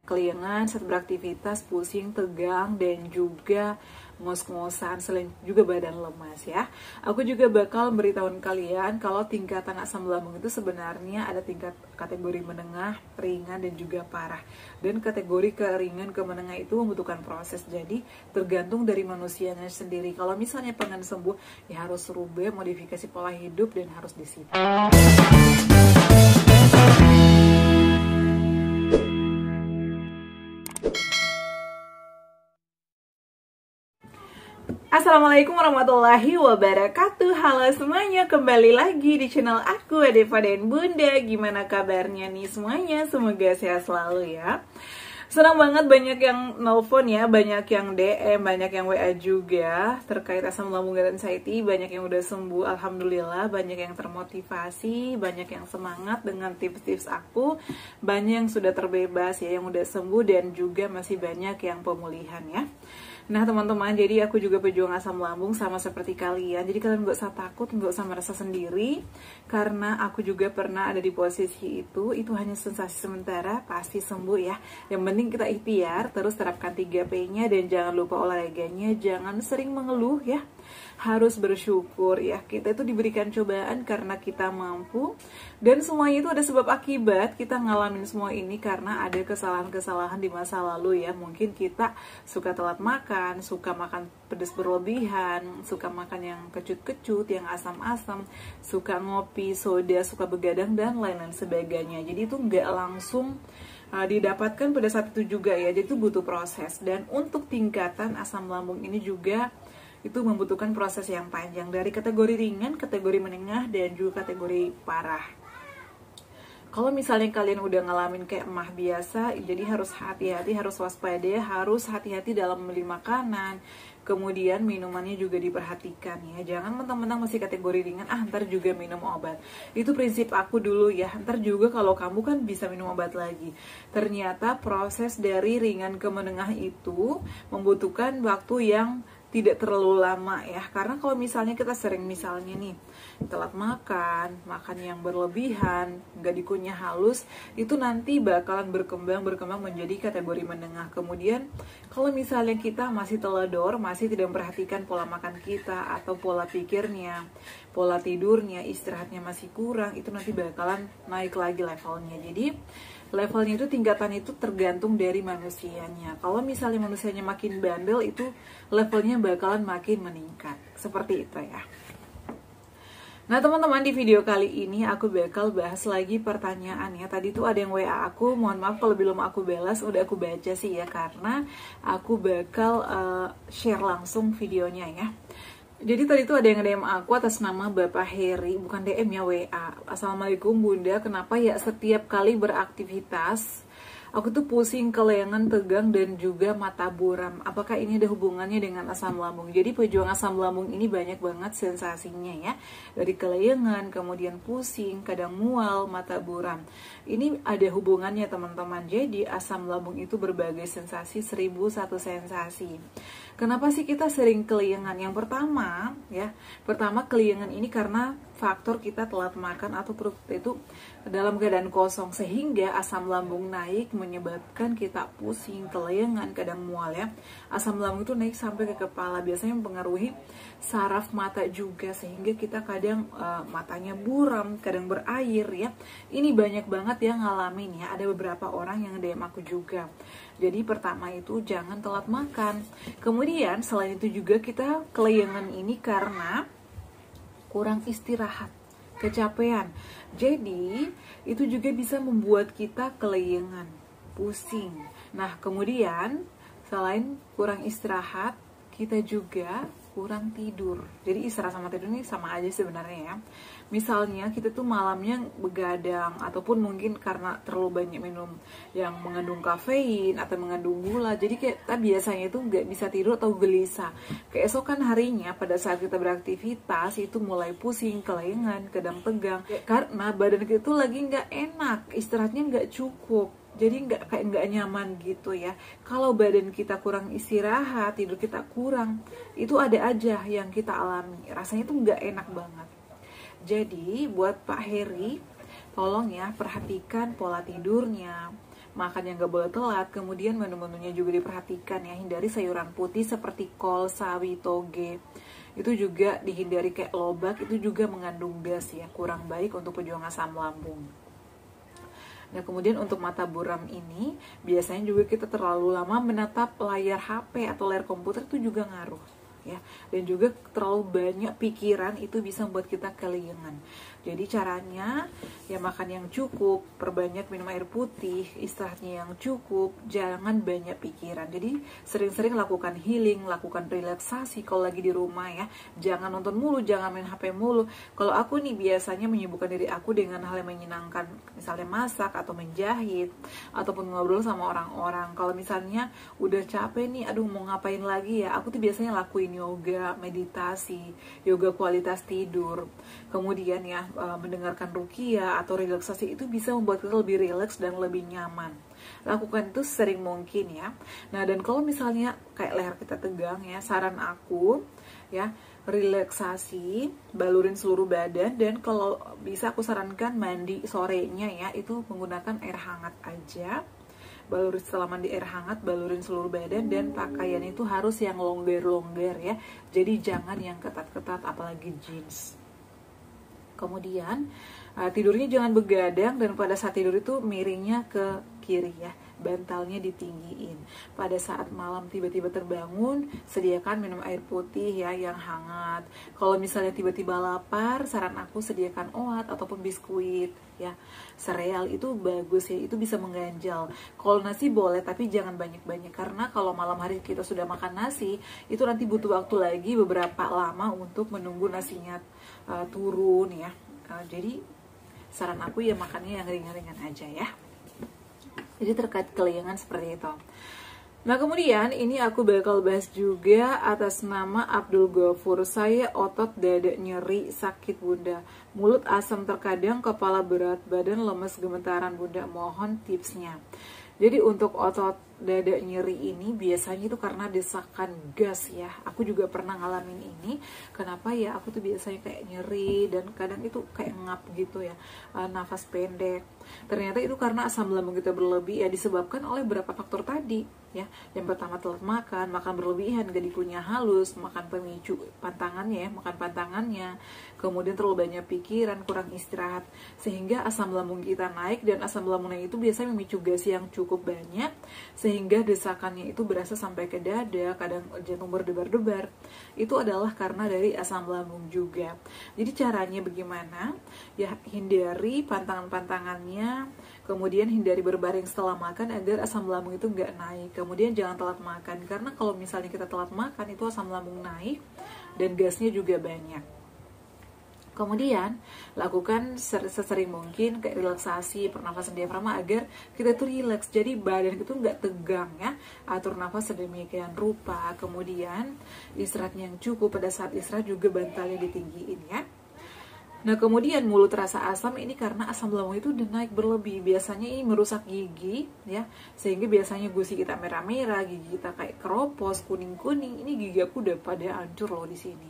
Keliengan saat beraktivitas, pusing, tegang, dan juga ngos-ngosan, selain juga badan lemas ya. Aku juga bakal beritahuin kalian kalau tingkatan asam lambung itu sebenarnya ada tingkat kategori menengah, ringan, dan juga parah. Dan kategori ke ringan ke menengah itu membutuhkan proses, jadi tergantung dari manusianya sendiri. Kalau misalnya pengen sembuh, ya harus rubah, modifikasi pola hidup, dan harus disiplin. Assalamualaikum warahmatullahi wabarakatuh. Halo semuanya, kembali lagi di channel aku Deva dan Bunda. Gimana kabarnya nih semuanya? Semoga sehat selalu ya. Senang banget banyak yang nelpon ya, banyak yang DM, banyak yang WA juga terkait asam lambung dan anxiety. Banyak yang udah sembuh, alhamdulillah. Banyak yang termotivasi, banyak yang semangat dengan tips-tips aku. Banyak yang sudah terbebas ya, yang udah sembuh, dan juga masih banyak yang pemulihan ya. Nah teman-teman, jadi aku juga pejuang asam lambung sama seperti kalian. Jadi kalian gak usah takut, gak usah merasa sendiri, karena aku juga pernah ada di posisi itu. Itu hanya sensasi sementara, pasti sembuh ya. Yang penting kita ikhtiar, terus terapkan 3P-nya, dan jangan lupa olahraganya. Jangan sering mengeluh ya, harus bersyukur ya. Kita itu diberikan cobaan karena kita mampu, dan semuanya itu ada sebab akibat. Kita ngalamin semua ini karena ada kesalahan-kesalahan di masa lalu ya. Mungkin kita suka telat makan, suka makan pedas berlebihan, suka makan yang kecut-kecut, yang asam-asam, suka ngopi, soda, suka begadang, dan lain-lain sebagainya. Jadi itu nggak langsung didapatkan pada saat itu juga ya. Jadi itu butuh proses. Dan untuk tingkatan asam lambung ini juga itu membutuhkan proses yang panjang, dari kategori ringan, kategori menengah, dan juga kategori parah. Kalau misalnya kalian udah ngalamin kayak emah biasa, jadi harus hati-hati, harus waspada, harus hati-hati dalam membeli makanan. Kemudian minumannya juga diperhatikan ya. Jangan mentang-mentang masih kategori ringan, ntar juga minum obat. Itu prinsip aku dulu ya. Ntar juga kalau kamu kan bisa minum obat lagi. Ternyata proses dari ringan ke menengah itu membutuhkan waktu yang tidak terlalu lama ya. Karena kalau misalnya kita sering misalnya nih telat makan, makan yang berlebihan, nggak dikunyah halus, itu nanti bakalan berkembang menjadi kategori menengah. Kemudian kalau misalnya kita masih teledor, masih tidak memperhatikan pola makan kita atau pola pikirnya, pola tidurnya, istirahatnya masih kurang, itu nanti bakalan naik lagi levelnya. Jadi levelnya itu, tingkatan itu tergantung dari manusianya. Kalau misalnya manusianya makin bandel, itu levelnya bakalan makin meningkat. Seperti itu ya. Nah teman-teman, di video kali ini aku bakal bahas lagi pertanyaan ya. Tadi tuh ada yang WA aku, mohon maaf kalau belum aku balas, udah aku baca sih ya, karena aku bakal share langsung videonya ya. Jadi tadi tuh ada yang DM aku atas nama Bapak Heri, bukan DM ya, WA. Assalamualaikum Bunda, kenapa ya setiap kali beraktivitas aku tuh pusing, keleangan, tegang, dan juga mata buram. Apakah ini ada hubungannya dengan asam lambung? Jadi pejuang asam lambung ini banyak banget sensasinya ya. Dari keleangan, kemudian pusing, kadang mual, mata buram. Ini ada hubungannya teman-teman. Jadi asam lambung itu berbagai sensasi, 1001 sensasi. Kenapa sih kita sering keliengan? Yang pertama ya, keliengan ini karena faktor kita telat makan atau perut itu dalam keadaan kosong, sehingga asam lambung naik menyebabkan kita pusing, keliengan, kadang mual ya. Asam lambung itu naik sampai ke kepala, biasanya mempengaruhi saraf mata juga, sehingga kita kadang matanya buram, kadang berair ya. Ini banyak banget yang ngalamin ya, ada beberapa orang yang DM aku juga. Jadi pertama itu jangan telat makan. Kemudian selain itu juga kita keliengan ini karena kurang istirahat, kecapean. Jadi itu juga bisa membuat kita keliengan, pusing. Nah kemudian selain kurang istirahat, kita juga kurang tidur. Jadi istirahat sama tidur ini sama aja sebenarnya ya. Misalnya kita tuh malamnya begadang, ataupun mungkin karena terlalu banyak minum yang mengandung kafein atau mengandung gula, jadi kita biasanya itu nggak bisa tidur atau gelisah. Keesokan harinya pada saat kita beraktivitas itu mulai pusing, keleangan, kadang tegang, karena badan kita tuh lagi nggak enak, istirahatnya nggak cukup. Jadi nggak nyaman gitu ya. Kalau badan kita kurang istirahat, tidur kita kurang, itu ada aja yang kita alami. Rasanya tuh nggak enak banget. Jadi buat Pak Heri, tolong ya perhatikan pola tidurnya, makan yang gak boleh telat. Kemudian menu-menunya juga diperhatikan ya, hindari sayuran putih seperti kol, sawi, toge. Itu juga dihindari, kayak lobak itu juga mengandung gas ya, kurang baik untuk pejuang asam lambung. Nah, kemudian untuk mata buram ini biasanya juga kita terlalu lama menatap layar HP atau layar komputer itu juga ngaruh ya. Dan juga terlalu banyak pikiran itu bisa membuat kita kelayangan. Jadi caranya ya makan yang cukup, perbanyak minum air putih, istirahatnya yang cukup, jangan banyak pikiran. Jadi sering-sering lakukan healing, lakukan relaksasi kalau lagi di rumah ya. Jangan nonton mulu, jangan main HP mulu. Kalau aku nih biasanya menyibukkan diri aku dengan hal yang menyenangkan, misalnya masak atau menjahit ataupun ngobrol sama orang-orang. Kalau misalnya udah capek nih, aduh mau ngapain lagi ya, aku tuh biasanya lakuin yoga, meditasi, yoga kualitas tidur. Kemudian ya mendengarkan ruqyah atau relaksasi itu bisa membuat kita lebih rileks dan lebih nyaman. Lakukan itu sering mungkin ya. Nah, dan kalau misalnya kayak leher kita tegang ya, saran aku ya relaksasi, balurin seluruh badan, dan kalau bisa aku sarankan mandi sorenya ya, itu menggunakan air hangat aja. Balurin setelah mandi air hangat, balurin seluruh badan, dan pakaian itu harus yang longgar-longgar ya. Jadi jangan yang ketat-ketat, apalagi jeans. Kemudian tidurnya jangan begadang, dan pada saat tidur itu miringnya ke kiri ya, bantalnya ditinggiin. Pada saat malam tiba-tiba terbangun, sediakan minum air putih ya yang hangat. Kalau misalnya tiba-tiba lapar, saran aku sediakan oat ataupun biskuit ya. Sereal itu bagus ya, itu bisa mengganjal. Kalau nasi boleh, tapi jangan banyak-banyak, karena kalau malam hari kita sudah makan nasi, itu nanti butuh waktu lagi beberapa lama untuk menunggu nasinya turun ya. Jadi saran aku ya makannya yang ringan-ringan aja ya. Jadi terkait kelayangan seperti itu. Nah, kemudian ini aku bakal bahas juga atas nama Abdul Ghafur. Saya otot dada nyeri, sakit bunda, mulut asam terkadang, kepala berat, badan lemes, gemetaran bunda. Mohon tipsnya. Jadi untuk otot dada nyeri ini biasanya itu karena desakan gas ya. Aku juga pernah ngalamin ini. Kenapa ya? Aku tuh biasanya kayak nyeri dan kadang itu kayak ngap gitu ya, nafas pendek. Ternyata itu karena asam lambung kita berlebih ya, disebabkan oleh beberapa faktor tadi ya. Yang pertama telat makan berlebihan, gak dikunyah halus, makan pemicu pantangannya ya, makan pantangannya. Kemudian terlalu banyak pikiran, kurang istirahat, sehingga asam lambung kita naik, dan asam lambungnya itu biasanya memicu gas yang cukup banyak, sehingga desakannya itu berasa sampai ke dada, kadang jantung berdebar-debar. Itu adalah karena dari asam lambung juga. Jadi caranya bagaimana? Ya hindari pantangan-pantangannya, kemudian hindari berbaring setelah makan agar asam lambung itu nggak naik. Kemudian jangan telat makan, karena kalau misalnya kita telat makan itu asam lambung naik dan gasnya juga banyak. Kemudian lakukan sesering mungkin kayak relaksasi, pernafasan diafragma agar kita tuh rileks, jadi badan itu nggak tegang ya. Atur nafas sedemikian rupa. Kemudian istirahat yang cukup, pada saat istirahat juga bantalnya ditinggiin ya. Nah, kemudian mulut terasa asam, ini karena asam lambung itu udah naik berlebih. Biasanya ini merusak gigi ya, sehingga biasanya gusi kita merah-merah, gigi kita kayak keropos, kuning-kuning. Ini gigi aku udah pada hancur loh di sini,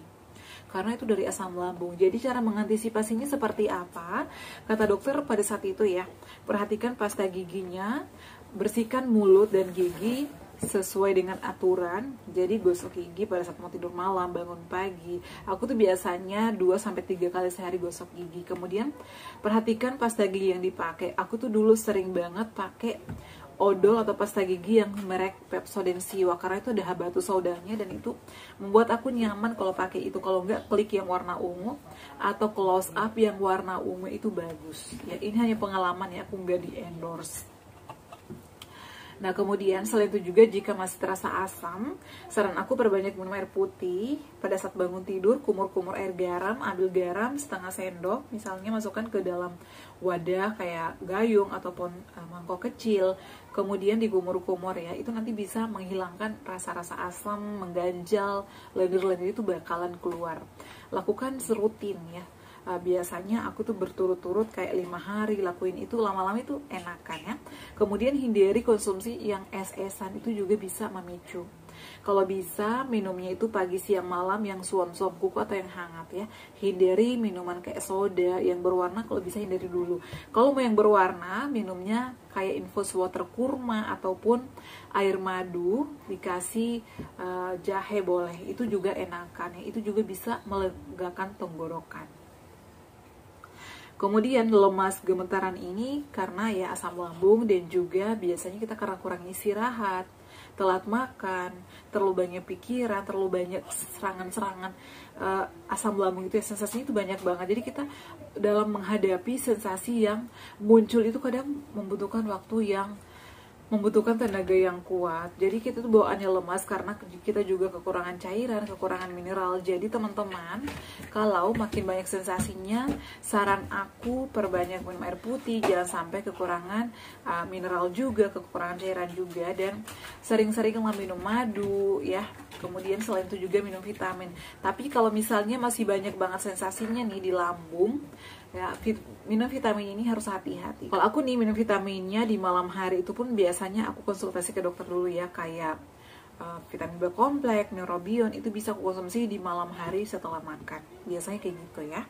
karena itu dari asam lambung. Jadi cara mengantisipasinya seperti apa? Kata dokter pada saat itu ya, perhatikan pasta giginya, bersihkan mulut dan gigi sesuai dengan aturan. Jadi gosok gigi pada saat mau tidur malam, bangun pagi. Aku tuh biasanya 2-3 kali sehari gosok gigi. Kemudian perhatikan pasta gigi yang dipakai. Aku tuh dulu sering banget pakai odol atau pasta gigi yang merek Pepsodent Siwa, karena itu ada habatus saudanya, dan itu membuat aku nyaman kalau pakai itu. Kalau enggak, klik yang warna ungu atau close up yang warna ungu itu bagus ya. Ini hanya pengalaman ya, aku nggak di endorse. Nah, kemudian selain itu juga jika masih terasa asam, saran aku perbanyak minum air putih. Pada saat bangun tidur, kumur-kumur air garam, ambil garam setengah sendok, misalnya masukkan ke dalam wadah kayak gayung ataupun mangkok kecil. Kemudian dikumur-kumur ya, itu nanti bisa menghilangkan rasa-rasa asam, mengganjal, lendir-lendir itu bakalan keluar. Lakukan serutin ya. biasanya aku tuh berturut-turut kayak 5 hari lakuin itu, lama-lama itu enakan ya. Kemudian hindari konsumsi yang es-esan, itu juga bisa memicu. Kalau bisa minumnya itu pagi, siang, malam yang suam-suam kuku atau yang hangat ya. Hindari minuman kayak soda yang berwarna, kalau bisa hindari dulu. Kalau mau yang berwarna, minumnya kayak infus water kurma ataupun air madu dikasih jahe boleh. Itu juga enakan ya. Itu juga bisa melegakan tenggorokan. Kemudian lemas gemetaran ini karena ya asam lambung, dan juga biasanya kita karena kurang istirahat, telat makan, terlalu banyak pikiran, terlalu banyak serangan-serangan asam lambung itu ya, sensasinya itu banyak banget. Jadi kita dalam menghadapi sensasi yang muncul itu kadang membutuhkan waktu yang membutuhkan tenaga yang kuat. Jadi kita tuh bawaannya lemas karena kita juga kekurangan cairan, kekurangan mineral. Jadi teman-teman, kalau makin banyak sensasinya, saran aku perbanyak minum air putih, jangan sampai kekurangan mineral juga, kekurangan cairan juga, dan sering-sering minum madu ya. Kemudian selain itu juga minum vitamin. Tapi kalau misalnya masih banyak banget sensasinya nih di lambung, ya minum vitamin ini harus hati-hati. Kalau aku nih minum vitaminnya di malam hari itu pun biasanya aku konsultasi ke dokter dulu ya, kayak vitamin B kompleks, neurobion itu bisa aku konsumsi di malam hari setelah makan. Biasanya kayak gitu ya,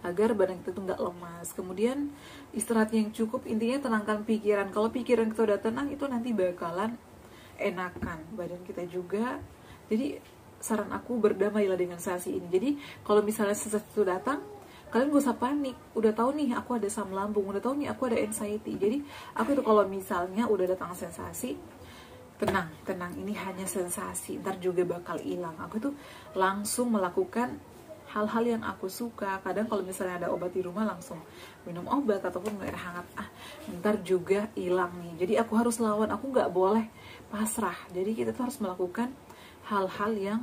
agar badan kita tuh nggak lemas. Kemudian istirahat yang cukup, intinya tenangkan pikiran. Kalau pikiran kita udah tenang, itu nanti bakalan enakan badan kita juga. Jadi saran aku berdamailah dengan sensasi ini. Jadi kalau misalnya sensasi itu datang, kalian gak usah panik. Udah tahu nih aku ada asam lambung, udah tahu nih aku ada anxiety. Jadi aku tuh kalau misalnya udah datang sensasi, tenang, ini hanya sensasi, ntar juga bakal hilang. Aku tuh langsung melakukan hal-hal yang aku suka. Kadang kalau misalnya ada obat di rumah, langsung minum obat ataupun minum air hangat. Ntar juga hilang nih. Jadi aku harus lawan, aku nggak boleh pasrah. Jadi kita tuh harus melakukan hal-hal yang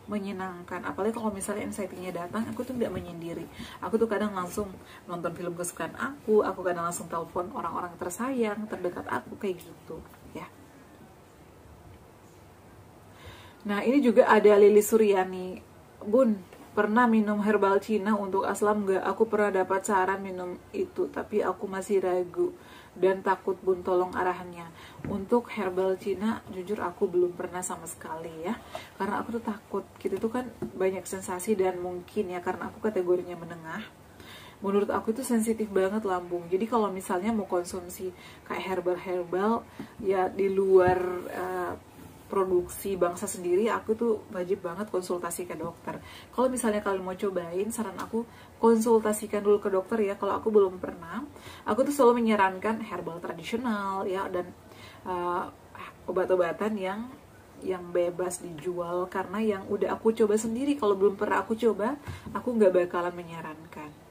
menyenangkan. Apalagi kalau misalnya anxiety-nya datang, aku tuh nggak menyendiri. Aku tuh kadang langsung nonton film kesukaan aku kadang langsung telepon orang-orang tersayang, terdekat aku, kayak gitu ya. Nah ini juga ada Lili Suryani, Bun, pernah minum herbal Cina untuk asam nggak? Aku pernah dapat saran minum itu, tapi aku masih ragu dan takut, Bun, tolong arahannya. Untuk herbal Cina, jujur aku belum pernah sama sekali ya, karena aku tuh takut. Kita tuh kan banyak sensasi, dan mungkin ya karena aku kategorinya menengah, menurut aku itu sensitif banget lambung. Jadi kalau misalnya mau konsumsi kayak herbal ya di luar produksi bangsa sendiri, aku tuh wajib banget konsultasi ke dokter. Kalau misalnya kalian mau cobain, saran aku konsultasikan dulu ke dokter ya. Kalau aku belum pernah, aku tuh selalu menyarankan herbal tradisional ya, dan obat-obatan yang bebas dijual, karena yang udah aku coba sendiri. Kalau belum pernah aku coba, aku nggak bakalan menyarankan.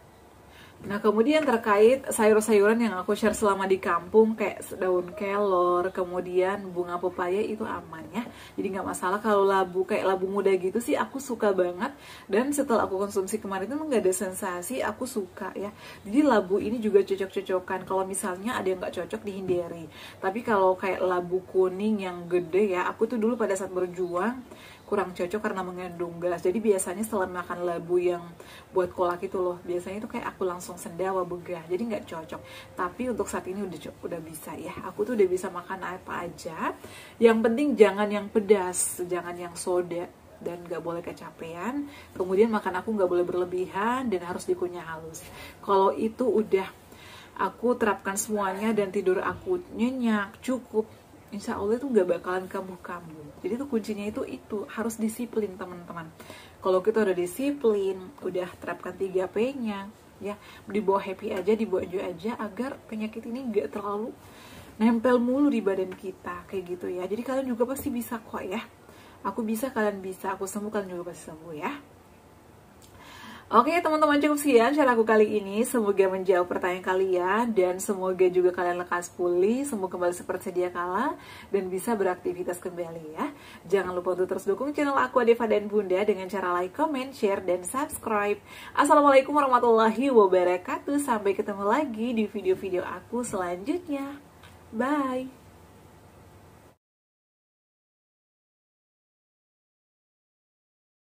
Nah kemudian terkait sayur-sayuran yang aku share selama di kampung, kayak daun kelor, kemudian bunga pepaya, itu aman ya. Jadi nggak masalah. Kalau labu, kayak labu muda gitu sih aku suka banget, dan setelah aku konsumsi kemarin itu nggak ada sensasi, aku suka ya. Jadi labu ini juga cocok-cocokan. Kalau misalnya ada yang nggak cocok, dihindari. Tapi kalau kayak labu kuning yang gede ya, aku tuh dulu pada saat berjuang kurang cocok karena mengandung gas. Jadi biasanya setelah makan labu yang buat kolak itu loh, biasanya itu kayak aku langsung sendawa, begah. Jadi nggak cocok. Tapi untuk saat ini udah bisa ya. Aku tuh udah bisa makan apa aja. Yang penting jangan yang pedas, jangan yang soda, dan nggak boleh kecapean. Kemudian makan aku nggak boleh berlebihan, dan harus dikunyah halus. Kalau itu udah aku terapkan semuanya, dan tidur aku nyenyak, cukup, insya Allah itu nggak bakalan kambuh-kambuh. Jadi tuh kuncinya itu harus disiplin teman-teman. Kalau kita udah disiplin, udah terapkan 3P-nya ya, dibawa happy aja, dibawa enjoy aja, agar penyakit ini nggak terlalu nempel mulu di badan kita, kayak gitu ya. Jadi kalian juga pasti bisa kok ya. Aku bisa, kalian bisa. Aku sembuh, kalian juga pasti sembuh ya. Oke teman-teman, cukup sekian share aku kali ini. Semoga menjawab pertanyaan kalian, dan semoga juga kalian lekas pulih, sembuh kembali seperti sedia kala, dan bisa beraktivitas kembali ya. Jangan lupa untuk terus dukung channel aku Deva dan Bunda dengan cara like, comment, share, dan subscribe. Assalamualaikum warahmatullahi wabarakatuh. Sampai ketemu lagi di video-video aku selanjutnya. Bye.